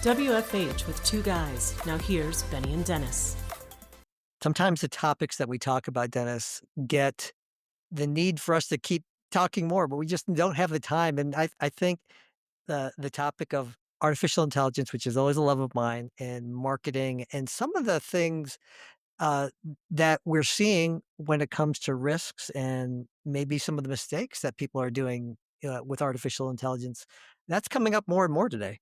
WFH with two guys. Now here's Benny and Dennis. Sometimes the topics that we talk about, Dennis, get the need for us to keep talking more, but we just don't have the time. And I think the topic of artificial intelligence, which is always a love of mine, and marketing, and some of the things uh, that we're seeing when it comes to risks and maybe some of the mistakes that people are doing with artificial intelligence, that's coming up more and more today.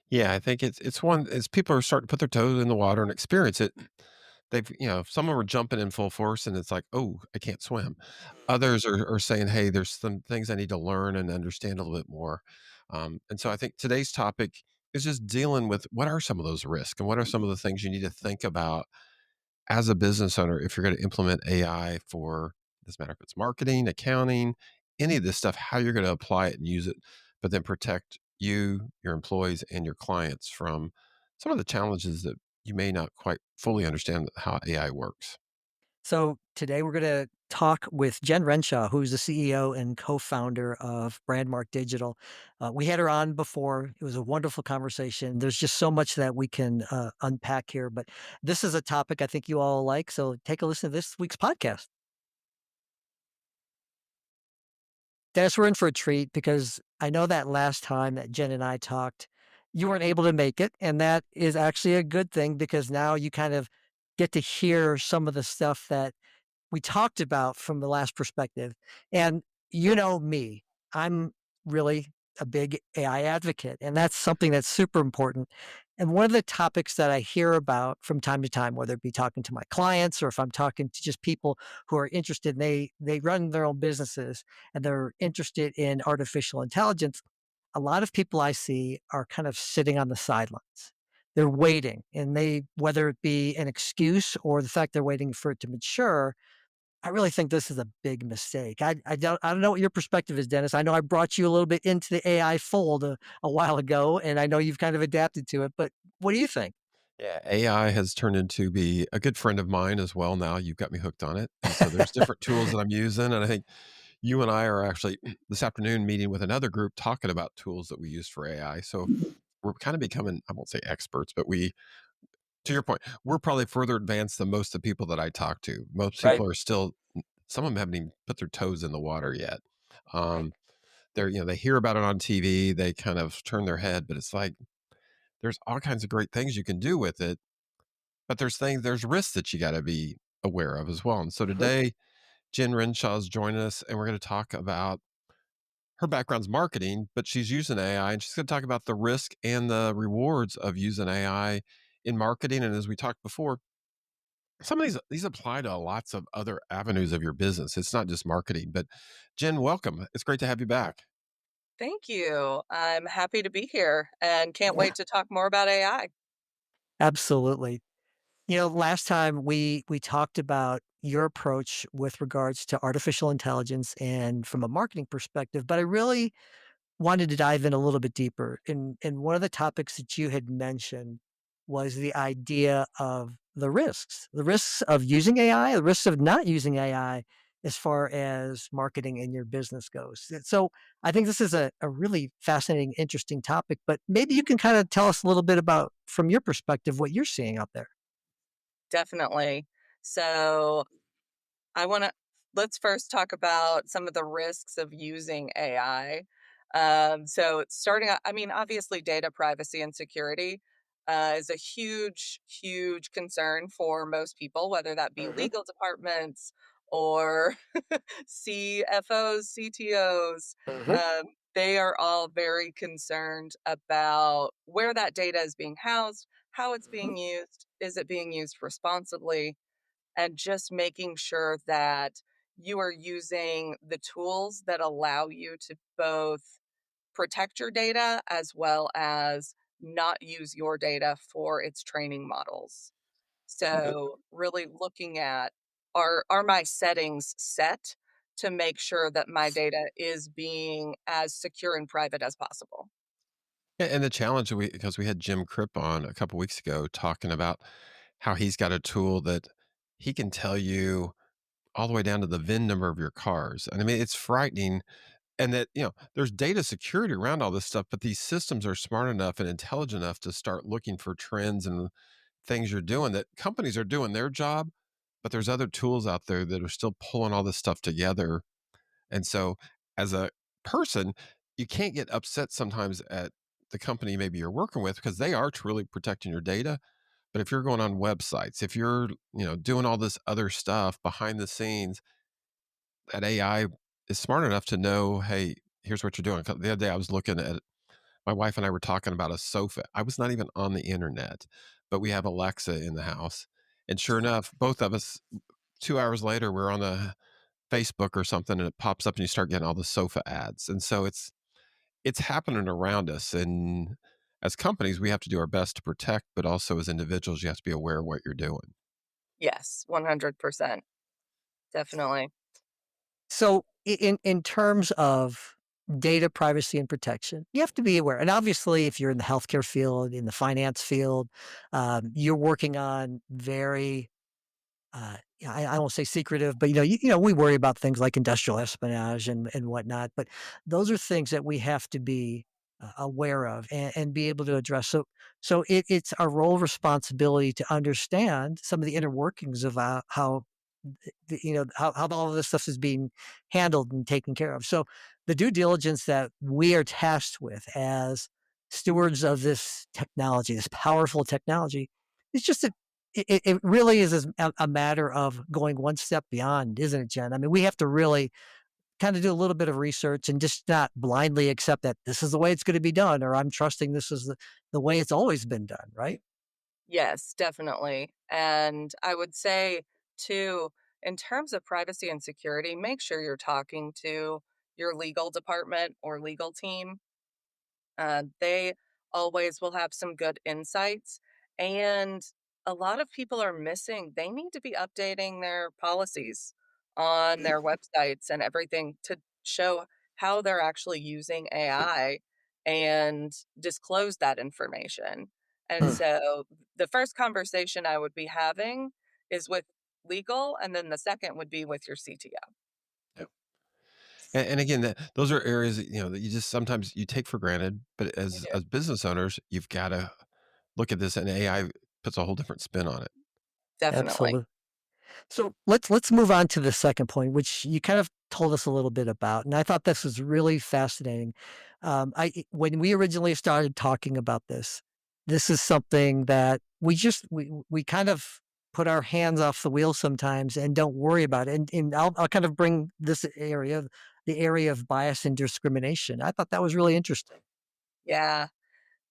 Yeah, I think it's one as people are starting to put their toes in the water and experience it, some of them are jumping in full force and it's like, "Oh, I can't swim." Others are saying, "Hey, there's some things I need to learn and understand a little bit more." And so I think today's topic is just dealing with what are some of those risks and what are some of the things you need to think about as a business owner if you're going to implement AI for doesn't matter if it's marketing, accounting, any of this stuff, how you're going to apply it and use it, but then protect you, your employees, and your clients from some of the challenges that you may not quite fully understand how AI works. So today we're going to talk with Jen Renshaw, who's the CEO and co-founder of Brandmark Digital. We had her on before. It was a wonderful conversation. There's just so much that we can unpack here, but this is a topic I think you all like. So take a listen to this week's podcast. Dennis, we're in for a treat because I know that last time that Jen and I talked, you weren't able to make it. And that is actually a good thing because now you kind of get to hear some of the stuff that we talked about from the last perspective. And you know me, I'm really a big AI advocate, and that's something that's super important. And one of the topics that I hear about from time to time, whether it be talking to my clients or if I'm talking to just people who are interested, they run their own businesses and they're interested in artificial intelligence. A lot of people I see are kind of sitting on the sidelines. They're waiting, and they whether it be an excuse or the fact they're waiting for it to mature, I really think this is a big mistake. I don't know what your perspective is, Dennis. I know I brought you a little bit into the AI fold a while ago, and I know you've kind of adapted to it, but what do you think? Yeah, AI has turned into be a good friend of mine as well now. You've got me hooked on it. And so there's different tools that I'm using. And I think you and I are actually this afternoon meeting with another group talking about tools that we use for AI. So we're kind of becoming, I won't say experts, but to your point, we're probably further advanced than most of the people that I talk to. Most Right. people are still, some of them haven't even put their toes in the water yet. Right. Um, they hear about it on TV, they kind of turn their head, but it's like, there's all kinds of great things you can do with it, but there's risks that you got to be aware of as well. And so Mhm. today, Jen Renshaw is joining us, and we're going to talk about her background's marketing, but she's using AI, and she's going to talk about the risk and the rewards of using AI in marketing. And as we talked before, some of these apply to lots of other avenues of your business. It's not just marketing. But Jen, welcome. It's great to have you back. Thank you. I'm happy to be here and can't Yeah, wait to talk more about AI. absolutely. Last time we talked about your approach with regards to artificial intelligence and from a marketing perspective, but I really wanted to dive in a little bit deeper. And one of the topics that you had mentioned was the idea of the risks of using AI, the risks of not using AI as far as marketing in your business goes. So I think this is a really fascinating, interesting topic, but maybe you can kind of tell us a little bit about, from your perspective, what you're seeing out there. Definitely. So I want to let's first talk about some of the risks of using AI. So starting out, I mean, obviously data privacy and security is a huge, huge concern for most people, whether that be Mhm. legal departments or CFOs, CTOs. Mhm. Um, they are all very concerned about where that data is being housed, how it's Mhm. being used, is it being used responsibly, and just making sure that you are using the tools that allow you to both protect your data as well as not use your data for its training models. Okay. So really looking at are my settings set to make sure that my data is being as secure and private as possible. And the challenge because we had Jim Cripp on a couple weeks ago talking about how he's got a tool that he can tell you all the way down to the VIN number of your cars. And I mean, it's frightening. and that, there's data security around all this stuff, but these systems are smart enough and intelligent enough to start looking for trends and things you're doing, that companies are doing their job, but there's other tools out there that are still pulling all this stuff together. And so as a person, you can't get upset sometimes at the company maybe you're working with, because they are truly protecting your data. But if you're going on websites, if you're, doing all this other stuff behind the scenes, that AI is smart enough to know, hey, here's what you're doing. 'Cause the other day I was looking at, my wife and I were talking about a sofa. I was not even on the internet, but we have Alexa in the house. And sure enough, both of us, 2 hours later, we're on a Facebook or something, and it pops up and you start getting all the sofa ads. And so it's happening around us. And as companies, we have to do our best to protect, but also as individuals, you have to be aware of what you're doing. Yes, 100%. Definitely. So in terms of data privacy and protection, you have to be aware. And obviously, if you're in the healthcare field, in the finance field, you're working on very yeah, I won't say secretive, but we worry about things like industrial espionage and whatnot. But those are things that we have to be aware of and be able to address. So it's our role responsibility to understand some of the inner workings of how how all of this stuff is being handled and taken care of. So the due diligence that we are tasked with as stewards of this technology, this powerful technology, it's just that it really is a matter of going one step beyond, isn't it, Jen? I mean, we have to really kind of do a little bit of research and just not blindly accept that this is the way it's going to be done, or I'm trusting this is the way it's always been done, right? Yes, definitely. And I would say, too, in terms of privacy and security, make sure you're talking to your legal department or legal team. They always will have some good insights. And a lot of people are missing, they need to be updating their policies on their websites and everything to show how they're actually using AI and disclose that information. And so the first conversation I would be having is with legal, and then the second would be with your CTO. And again, those are areas that, that you just sometimes you take for granted. But I as do. business owners, you've got to look at this, and AI puts a whole different spin on it. Definitely. Absolutely. So let's move on to the second point, which you kind of told us a little bit about, and I thought this was really fascinating. When we originally started talking about this, this is something that we kind of put our hands off the wheel sometimes and don't worry about it. And I'll kind of bring this area, the area of bias and discrimination. I thought that was really interesting. Yeah.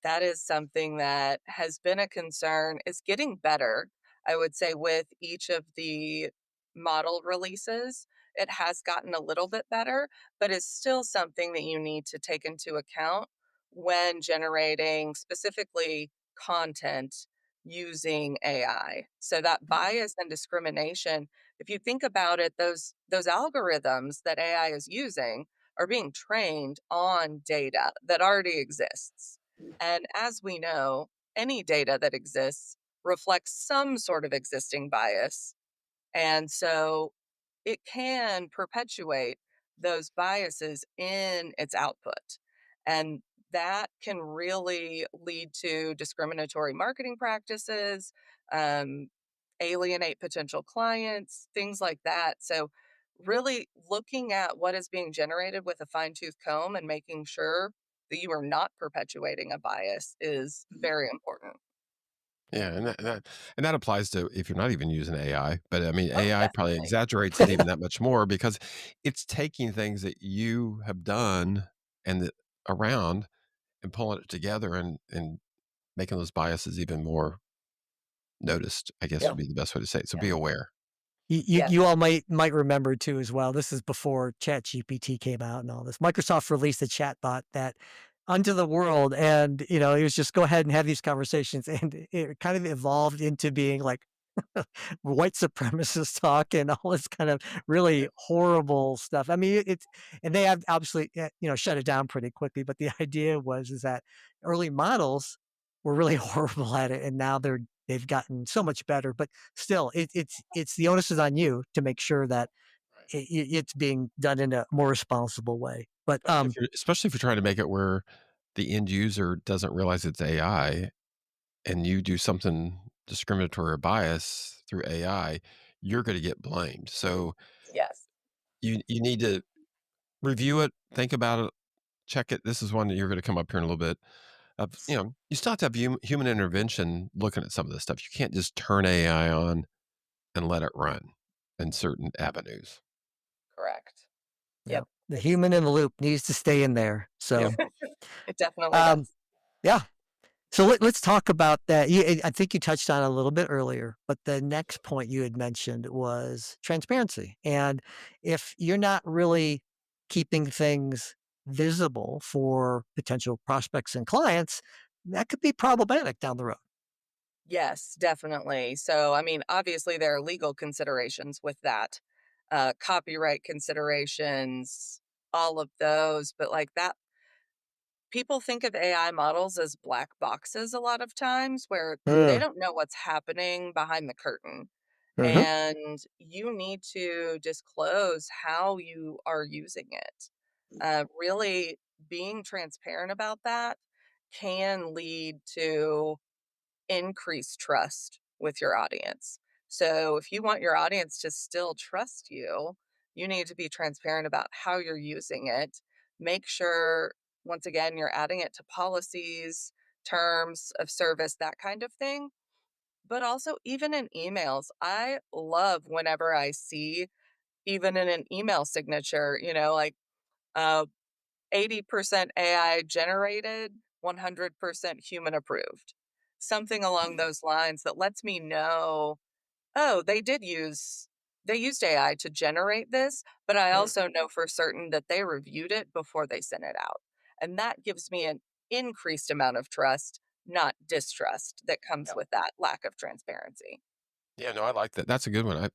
That is something that has been a concern. It's getting better, I would say, with each of the model releases. It has gotten a little bit better, but it's still something that you need to take into account when generating specifically content using AI. So that bias and discrimination, if you think about it, those algorithms that AI is using are being trained on data that already exists. And as we know, any data that exists reflects some sort of existing bias. And so it can perpetuate those biases in its output. And that can really lead to discriminatory marketing practices, um, alienate potential clients, things like that. So, really looking at what is being generated with a fine tooth comb and making sure that you are not perpetuating a bias is very important. Yeah, and that applies to if you're not even using AI. But I mean, Oh, AI probably definitely. exaggerates it even that much more, because it's taking things that you have done and around, and pulling it together, and making those biases even more noticed, I guess Yeah. would be the best way to say it. So Yeah. be aware. Yes. You all might remember too as well. This is before ChatGPT came out and all this. Microsoft released a chatbot that unto the world, and it was just go ahead and have these conversations, and it kind of evolved into being like white supremacist talk and all this kind of really horrible stuff. I mean, it's and they have obviously shut it down pretty quickly. But the idea was is that early models were really horrible at it, and now they've gotten so much better. But still, it's the onus is on you to make sure that it's being done in a more responsible way. But Especially if you're trying to make it where the end user doesn't realize it's AI and you do something discriminatory or bias through AI, you're gonna get blamed. So Yes. you need to review it, think about it, check it. This is one that you're gonna come up here in a little bit. You still have to have human intervention looking at some of this stuff. You can't just turn AI on and let it run in certain avenues. Correct. yeah, Yep. the It's human in the loop needs to stay in there. Yep. So it definitely um, does. yeah. So let's talk about that. I think you touched on it a little bit earlier, but the next point you had mentioned was transparency. And if you're not really keeping things visible for potential prospects and clients, that could be problematic down the road. Yes, definitely. So, I mean, obviously, there are legal considerations with that, copyright considerations, all of those. But like that, people think of AI models as black boxes a lot of times where they Mm, don't know what's happening behind the curtain. mhm. And you need to disclose how you are using it. Really being transparent about that can lead to increase trust with your audience. So if you want your audience to still trust you, you need to be transparent about how you're using it. Make sure, once again, you're adding it to policies, terms of service, that kind of thing. But also, even in emails, I love whenever I see, even in an email signature, like uh, 80% AI generated, 100% human approved. Something along those lines that lets me know, oh, they used AI to generate this, but I also know for certain that they reviewed it before they sent it out. And that gives me an increased amount of trust, not distrust that comes with that lack of transparency. Yeah, no, I like that. That's a good one.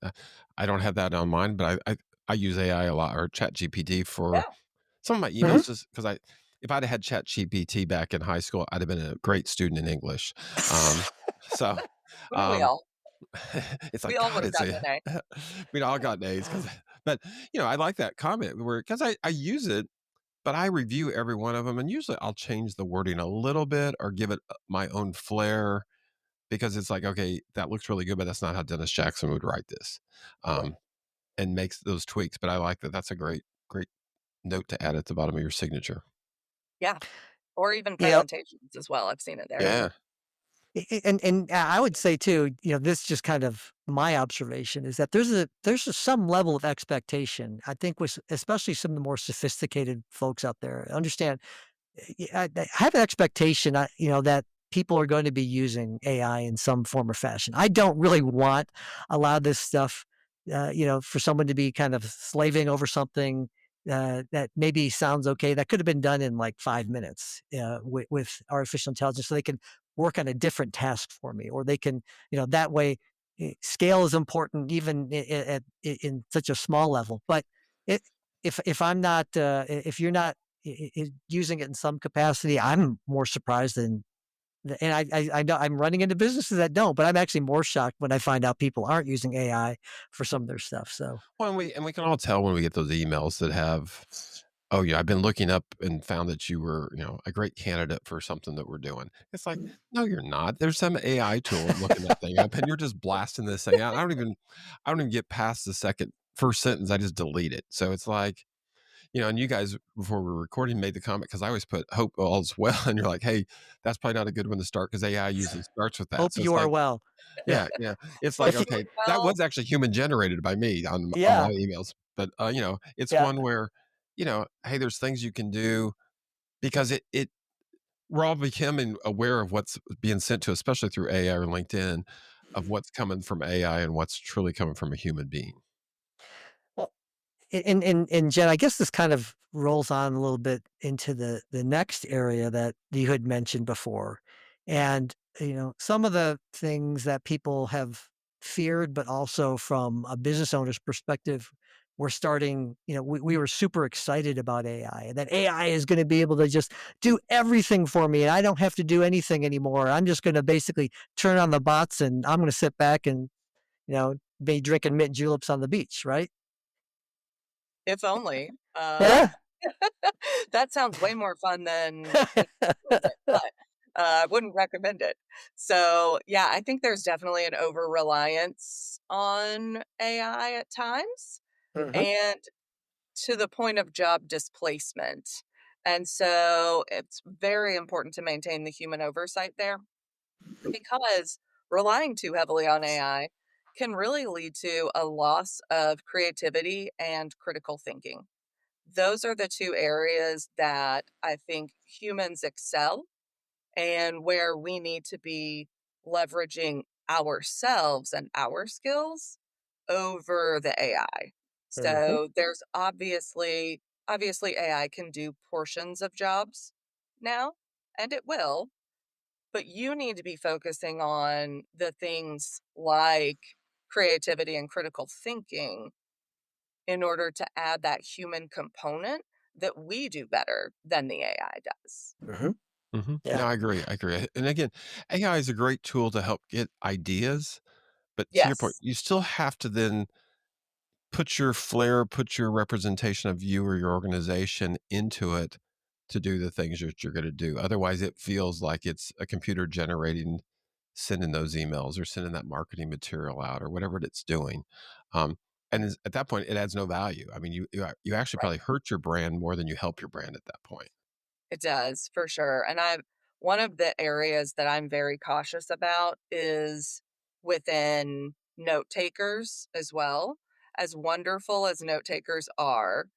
I don't have that on mine, but I use AI a lot or Chat GPT for Yeah, some of my Mhm. emails just because if I'd have had Chat GPT back in high school, I'd have been a great student in English. Um, so wouldn't we um, all? it's We like, all would God, have it's gotten a, an A. we all got A's because, but I like that comment where, because I use it, but I review every one of them and usually I'll change the wording a little bit or give it my own flair because it's like, okay, that looks really good, but that's not how Dennis Jackson would write this. Right. Um, and makes those tweaks. But I like that. That's a great note to add at the bottom of your signature. Yeah. Or even Yep. presentations as well. I've seen it there. Yeah. And I would say too, this just kind of my observation is that there's some level of expectation. I think with especially some of the more sophisticated folks out there understand. I have an expectation, that people are going to be using AI in some form or fashion. I don't really want a lot of this stuff, for someone to be kind of slaving over something that maybe sounds okay. That could have been done in like 5 minutes with artificial intelligence, so they can work on a different task for me, or they can, that way. Scale is important, even in such a small level. But it, if I'm not, if you're not using it in some capacity, I'm more surprised and I know I'm running into businesses that don't, but I'm actually more shocked when I find out people aren't using AI for some of their stuff. So, Well, and we can all tell when we get those emails that have, oh yeah, I've been looking up and found that you were, a great candidate for something that we're doing. It's like, no, you're not. There's some AI tool looking that thing up, and you're just blasting this thing out. I don't even get past the first sentence. I just delete it. So it's like, and you guys before we were recording made the comment because I always put hope all's well, and you're like, hey, that's probably not a good one to start because AI usually starts with that. hope So it's you are like, well. Yeah, yeah, yeah, it's like, if you, okay, that Well, was actually human generated by me on my yeah, emails, but it's yeah. one where, hey, there's things you can do because we're all becoming aware of what's being sent to, especially through AI or LinkedIn, of what's coming from AI and what's truly coming from a human being. Well, and Jen, I guess this kind of rolls on a little bit into the next area that you had mentioned before. And, some of the things that people have feared, but also from a business owner's perspective, we're starting, we were super excited about AI and that AI is going to be able to just do everything for me. And I don't have to do anything anymore. I'm just going to basically turn on the bots and I'm going to sit back and, be drinking mint juleps on the beach. Right. if only. Yeah. That sounds way more fun than doing it, but, I wouldn't recommend it. So, yeah, I think there's definitely an over-reliance on AI at times, Mhm, and to the point of job displacement. And so it's very important to maintain the human oversight there because relying too heavily on AI can really lead to a loss of creativity and critical thinking. Those are the two areas that I think humans excel and where we need to be leveraging ourselves and our skills over the AI. mhm, So there's obviously AI can do portions of jobs now, and it will, but you need to be focusing on the things like creativity and critical thinking in order to add that human component that we do better than the AI does. mhm. No, Yeah. I agree. I agree. And again, AI is a great tool to help get ideas, but to your point, Yes, you still have to then put your flair, put your representation of you or your organization into it to do the things that you're going to do. Otherwise, it feels like it's a computer generating, sending those emails or sending that marketing material out or whatever it's doing. Um, at that point, it adds no value. I mean, you actually right. probably hurt your brand more than you help your brand at that point. It does, for sure, and I one of the areas that I'm very cautious about is within note takers as well. As wonderful as note takers are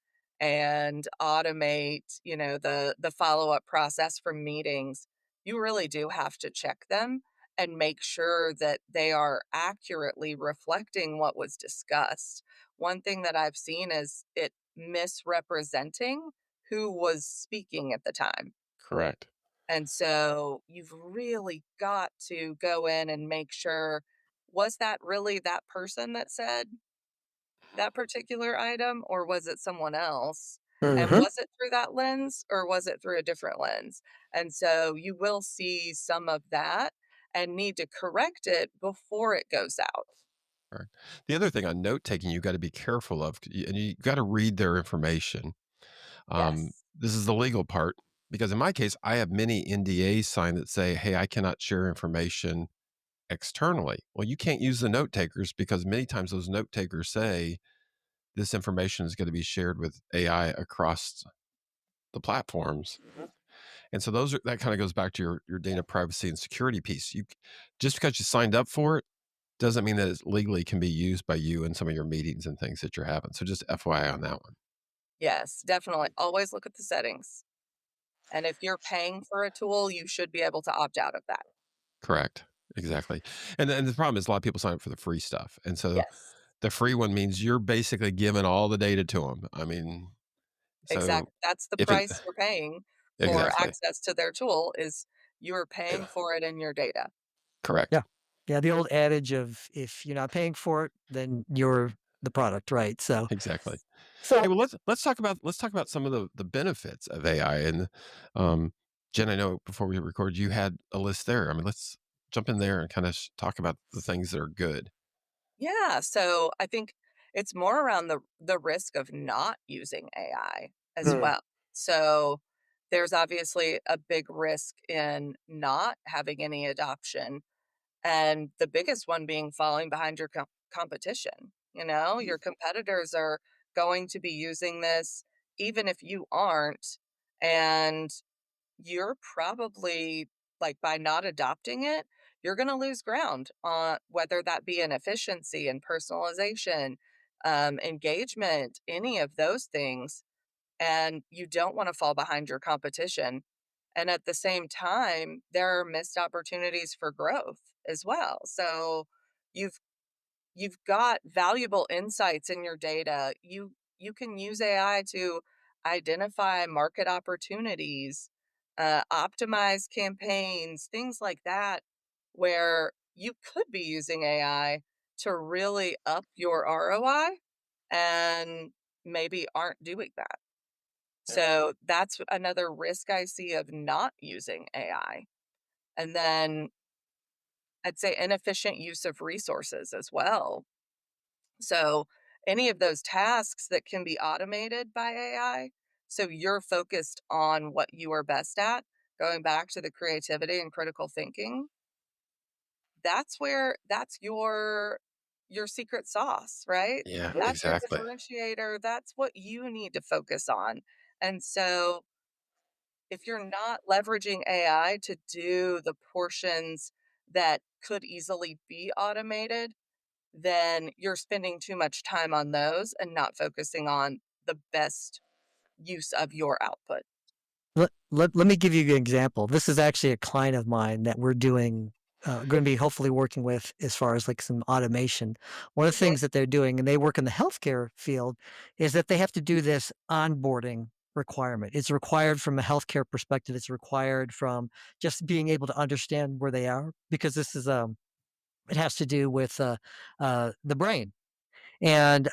and automate, the follow-up process for meetings, you really do have to check them and make sure that they are accurately reflecting what was discussed. One thing that I've seen is it misrepresenting who was speaking at the time. Correct. And so you've really got to go in and make sure, was that really that person that said that particular item, or was it someone else? And Mhm, was it through that lens or was it through a different lens? And so you will see some of that and need to correct it before it goes out. Right. The other thing on note taking, you got to be careful of, and you got to read their information. Yes. This is the legal part because in my case, I have many NDAs signed that say, "Hey, I cannot share information externally." Well, you can't use the note takers because many times those note takers say this information is going to be shared with AI across the platforms. And so that kind of goes back to your data privacy and security piece. Just because you signed up for it doesn't mean that it legally can be used by you in some of your meetings and things that you're having. So just FYI on that one. Yes, definitely. Always look at the settings. And if you're paying for a tool, you should be able to opt out of that. Correct. Exactly. And the problem is a lot of people sign up for the free stuff. And so Yes. the free one means you're basically giving all the data to them. I mean, so Exactly. That's the if it price you're paying for exactly. access to their tool is you're paying for it in your data. Correct. yeah. Yeah, the old adage of if you're not paying for it, then you're the product, right? So Exactly. Hey, so well, let's talk about some of the benefits of AI. And Jen, I know before we recorded, you had a list there. I mean, let's jump in there and kind of talk about the things that are good. Yeah, so I think it's more around the risk of not using AI as Mm, well. So there's obviously a big risk in not having any adoption, and the biggest one being falling behind your competition. Your competitors are going to be using this even if you aren't, and you're probably like by not adopting it, you're going to lose ground on whether that be in efficiency and personalization, engagement, any of those things. And you don't want to fall behind your competition. And at the same time, there are missed opportunities for growth as well. So you've you've got valuable insights in your data. You can use AI to identify market opportunities, optimize campaigns, things like that, where you could be using AI to really up your ROI and maybe aren't doing that. yeah. So that's another risk I see of not using AI. And then I'd say inefficient use of resources as well. So any of those tasks that can be automated by AI, So you're focused on what you are best at, going back to the creativity and critical thinking. That's your secret sauce, right? Yeah, That's your exactly. differentiator. That's what you need to focus on. And so if you're not leveraging AI to do the portions that could easily be automated, then you're spending too much time on those and not focusing on the best use of your output. Let me give you an example. This is actually a client of mine that we're doing, going to be hopefully working with as far as like some automation. One of the Mhm. things that they're doing, and they work in the healthcare field, is that they have to do this onboarding requirement. It's required from a healthcare perspective. It's required from just being able to understand where they are because this is it has to do with the brain. And,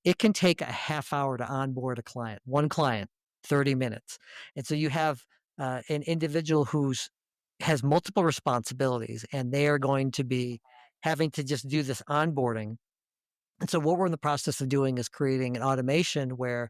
it can take a half hour to onboard a client, one client, 30 minutes. And so you have, an individual who's has multiple responsibilities, and they are going to be having to just do this onboarding. And so what we're in the process of doing is creating an automation where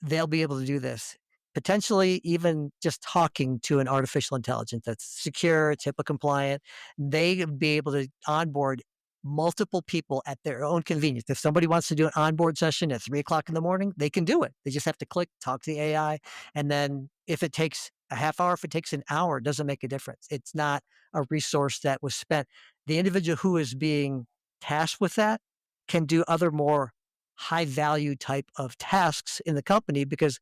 they'll be able to do this. Potentially even just talking to an artificial intelligence that's secure, it's HIPAA compliant. They be able to onboard multiple people at their own convenience. If somebody wants to do an onboard session at 3 o'clock in the morning, they can do it. They just have to click, talk to the AI. And then if it takes a half hour, if it takes an hour, it doesn't make a difference. It's not a resource that was spent. The individual who is being tasked with that can do other more high value type of tasks in the company because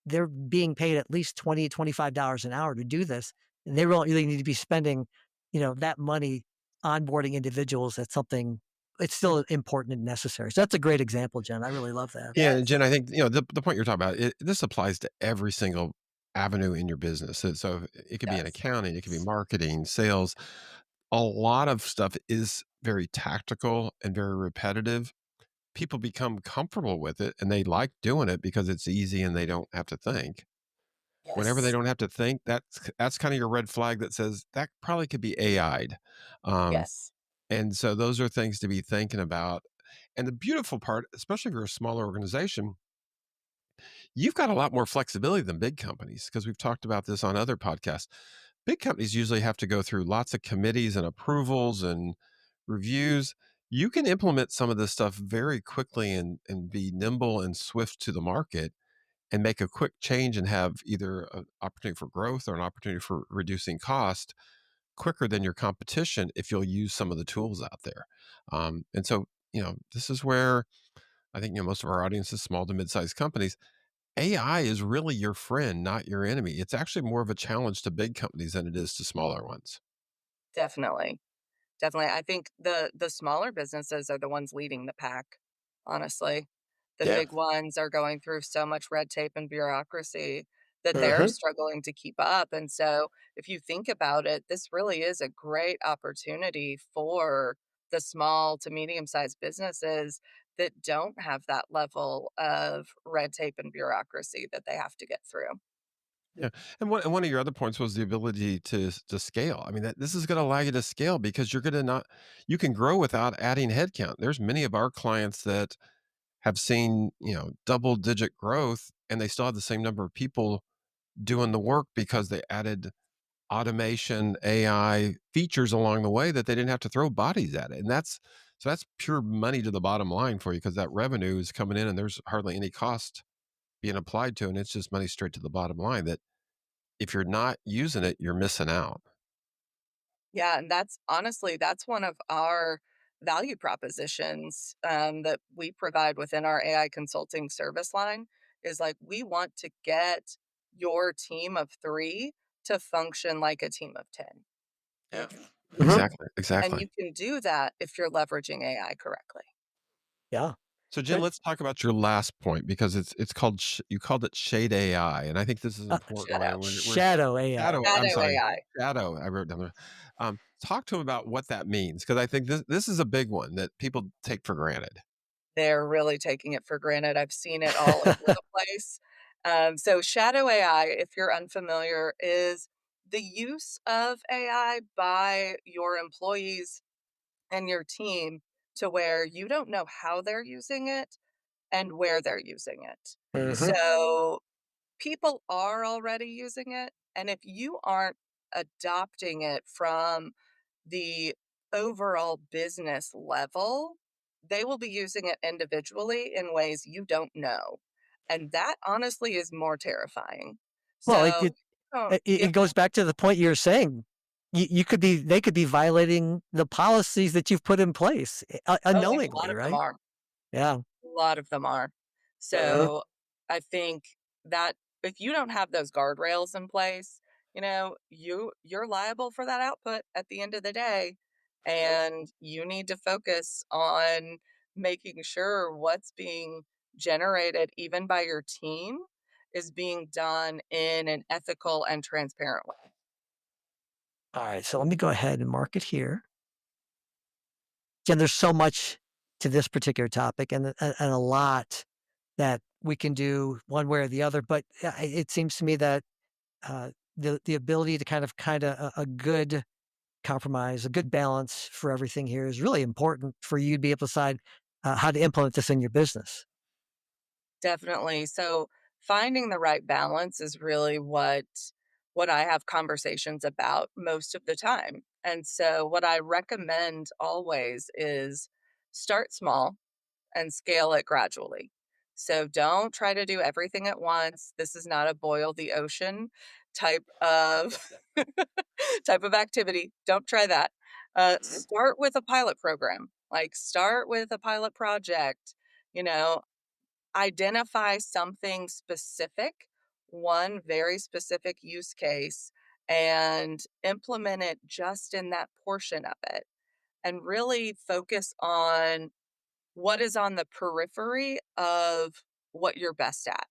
they're being paid at least 20, $25 an hour to do this. And they don't really need to be spending, that money onboarding individuals. That's something it's still important and necessary. So that's a great example, Jen. I really love that. Yeah, and Yes. Jen, I think, the point you're talking about, this applies to every single avenue in your business. So it could be in Yes. accounting, it could be marketing, sales. A lot of stuff is very tactical and very repetitive. People become comfortable with it and they like doing it because it's easy and they don't have to think. Whenever they Yes. don't have to think, that's kind of your red flag that says that probably could be AI'd. Um, Yes. and so those are things to be thinking about. And the beautiful part, especially if you're a smaller organization, you've got a lot more flexibility than big companies because we've talked about this on other podcasts. Big companies usually have to go through lots of committees and approvals and reviews. You can implement some of this stuff very quickly and be nimble and swift to the market and make a quick change and have either an opportunity for growth or an opportunity for reducing cost quicker than your competition if you'll use some of the tools out there. And so, this is where I think, most of our audience is small to mid-sized companies. AI is really your friend, not your enemy. It's actually more of a challenge to big companies than it is to smaller ones. Definitely. Definitely. I think the smaller businesses are the ones leading the pack, honestly. The Yeah. big ones are going through so much red tape and bureaucracy that they're Mhm. struggling to keep up. And so if you think about it, this really is a great opportunity for the small to medium-sized businesses that don't have that level of red tape and bureaucracy that they have to get through. Yeah, and one of your other points was the ability to scale. I mean, that this is gonna allow you to scale because you're gonna not you can grow without adding headcount. There's many of our clients that have seen, double-digit growth, and they still have the same number of people doing the work because they added automation, AI features along the way that they didn't have to throw bodies at it, and that's pure money to the bottom line for you because that revenue is coming in and there's hardly any cost being applied to it, and it's just money straight to the bottom line that if you're not using it, you're missing out. Yeah, and that's honestly, that's one of our value propositions that we provide within our AI consulting service line is like we want to get your team of three to function like a team of 10. Yeah. Mhm. Exactly, And exactly. you can do that if you're leveraging AI correctly. Yeah. So Jen, Good. let's talk about your last point because it's called you called it shade AI, and I think this is important, Shadow. Ryan. We're Shadow AI. shadow. I'm Shadow sorry, AI. shadow. I wrote down there. Talk to him about what that means because I think this is a big one that people take for granted. They're really taking it for granted. I've seen it all over the place. So shadow AI, if you're unfamiliar, is the use of AI by your employees and your team to where you don't know how they're using it and where they're using it. Mhm. So people are already using it. And if you aren't adopting it from the overall business level, they will be using it individually in ways you don't know. And that honestly is more terrifying. Well, So don't it give goes back to the point you were saying. They could be violating the policies that you've put in place oh, and a lot unknowingly, of them right? are. Yeah. A lot of them are. Mhm. So I think that if you don't have those guardrails in place, you're liable for that output at the end of the day. And you need to focus on making sure what's being generated, even by your team, is being done in an ethical and transparent way. All right. So let me go ahead and mark it here. Jen, there's so much to this particular topic and a lot that we can do one way or the other. But it seems to me that the ability to kind of a good compromise, a good balance for everything here is really important for you to be able to decide how to implement this in your business. Definitely. So finding the right balance is really what I have conversations about most of the time. And so what I recommend always is start small and scale it gradually. So don't try to do everything at once. This is not a boil the ocean type of type of activity. Don't try that. Start with a pilot program. Like start with a pilot project. You know, identify something specific, one very specific use case, and implement it just in that portion of it. And really focus on what is on the periphery of what you're best at.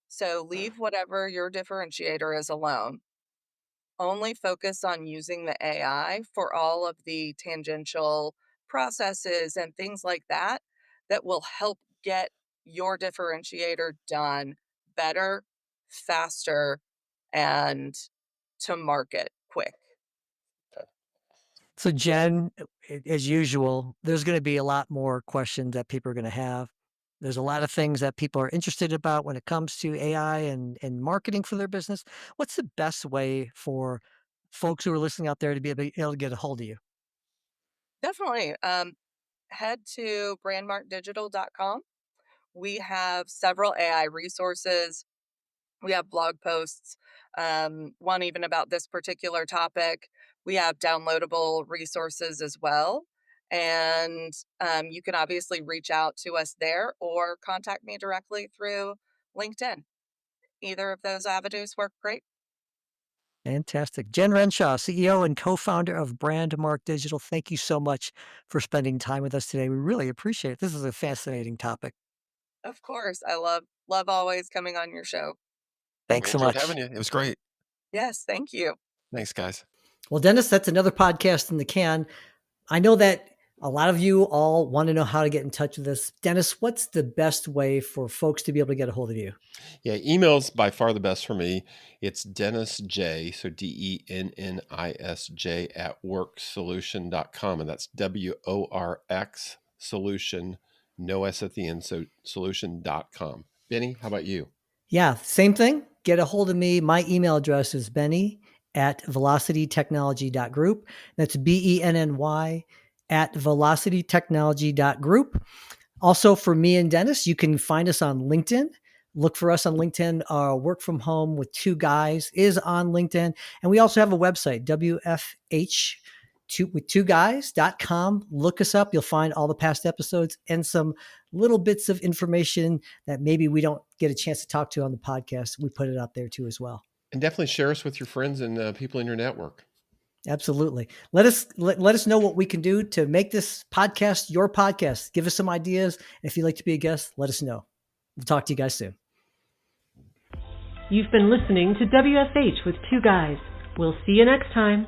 So leave whatever your differentiator is alone. Only focus on using the AI for all of the tangential processes and things like that that will help get your differentiator done better, faster, and to market quick. So, Jen, as usual, there's going to be a lot more questions that people are going to have. There's a lot of things that people are interested about when it comes to AI and marketing for their business. What's the best way for folks who are listening out there to be able to get a hold of you? Definitely. Head to brandmarkdigital.com. We have several AI resources. We have blog posts, one even about this particular topic. We have downloadable resources as well. And you can obviously reach out to us there or contact me directly through LinkedIn. Either of those avenues work great. Fantastic. Jen Renshaw, CEO and co-founder of Brandmark Digital. Thank you so much for spending time with us today. We really appreciate it. This is a fascinating topic. Of course, I love always coming on your show. Thanks We so enjoyed much. having you. It was great. Yes, thank you. Thanks, guys. Well, Dennis, that's another podcast in the can. I know that a lot of you all want to know how to get in touch with us. Dennis, what's the best way for folks to be able to get a hold of you? Yeah, email's by far the best for me. It's Dennis J, so DENNISJ at worksolution.com. And that's WORX solution, no S at the end, so solution.com. Benny, how about you? Yeah, same thing. Get a hold of me. My email address is benny@velocitytechnology.group. That's BENNY at velocitytechnology.group. Also, for me and Dennis, you can find us on LinkedIn. Look for us on LinkedIn. Work from home with two guys is on LinkedIn. And we also have a website, with two guys.com. Look us up. You'll find all the past episodes and some little bits of information that maybe we don't get a chance to talk to on the podcast. We put it out there too as well. And definitely share us with your friends and people in your network. Absolutely. Let us know what we can do to make this podcast your podcast. Give us some ideas. And if you'd like to be a guest, let us know. We'll talk to you guys soon. You've been listening to WFH with Two Guys. We'll see you next time.